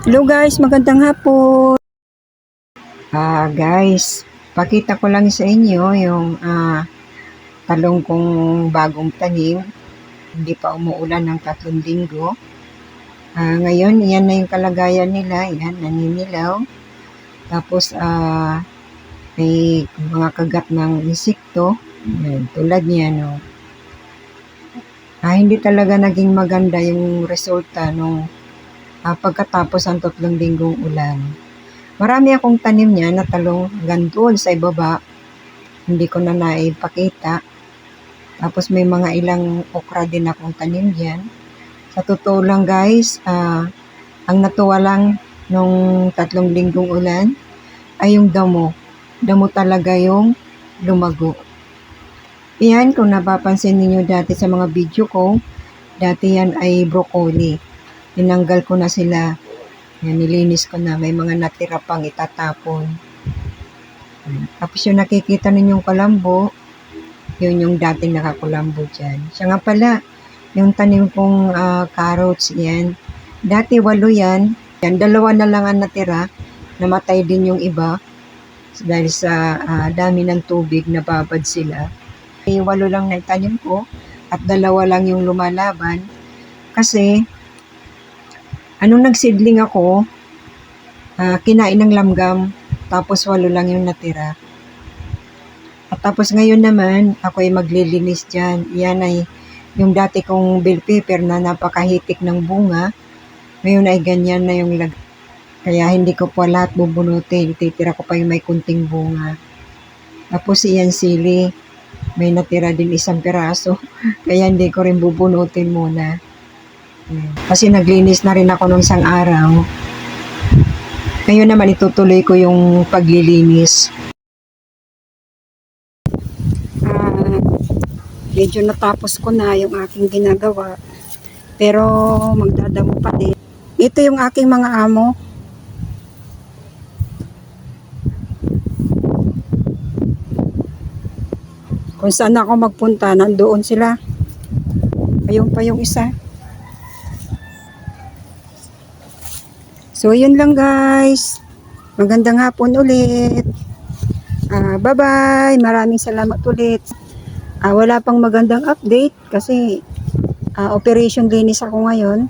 Hello guys, magandang hapon. Guys, pakita ko lang sa inyo yung talong kong bagong tanim. Hindi pa umuulan ng 3 linggo. Ngayon, yan na yung kalagayan nila. Yan, naninilaw. Tapos, may mga kagat ng insekto. Yan, tulad niya, no. Hindi talaga naging maganda yung resulta nung pagkatapos ang 3 linggong ulan. Marami akong tanim niya na talong hanggang doon sa ibaba. Hindi ko na naipakita. Tapos may mga ilang okra din akong tanim diyan. Sa totoo lang guys, ang natuwa lang nung 3 linggong ulan ay yung damo. Damo talaga yung lumago. Yan, kung napapansin niyo dati sa mga video ko, dati yan ay broccoli. Tinanggal ko na sila. Yan, nilinis ko na. May mga natira pang itatapon. Tapos yung nakikita ninyong kalambo, yun yung dating nakakulambo dyan. Siya nga pala, yung tanim kong carrots, yan. Dati 8 yan. Yan, 2 na lang ang natira. Namatay din yung iba. Dahil sa dami ng tubig, nababad sila. 8 lang na itanim ko. At 2 lang yung lumalaban. Kasi, anong nagsidling ako, kinain ng langgam. Tapos 8 lang yung natira. At tapos ngayon naman, ako ay maglilinis dyan. Yan ay yung dati kong bell pepper na napakahitik ng bunga. Ngayon ay ganyan na yung lag. Kaya hindi ko pa lahat bubunutin. Ititira ko pa yung may kunting bunga. Tapos yan sili. May natira din 1 piraso. Kaya hindi ko rin bubunutin muna. Kasi naglinis na rin ako nung isang araw. Ngayon naman itutuloy ko yung paglilinis. Medyo natapos ko na yung aking ginagawa. Pero magdadamo pa din. Ito yung aking mga amo. Kung saan ako magpunta, nandoon sila. Ayun pa yung isa. So yun lang guys. Magandang hapon ulit. Bye-bye. Maraming salamat ulit. Wala pang magandang update kasi operation linis ako ngayon.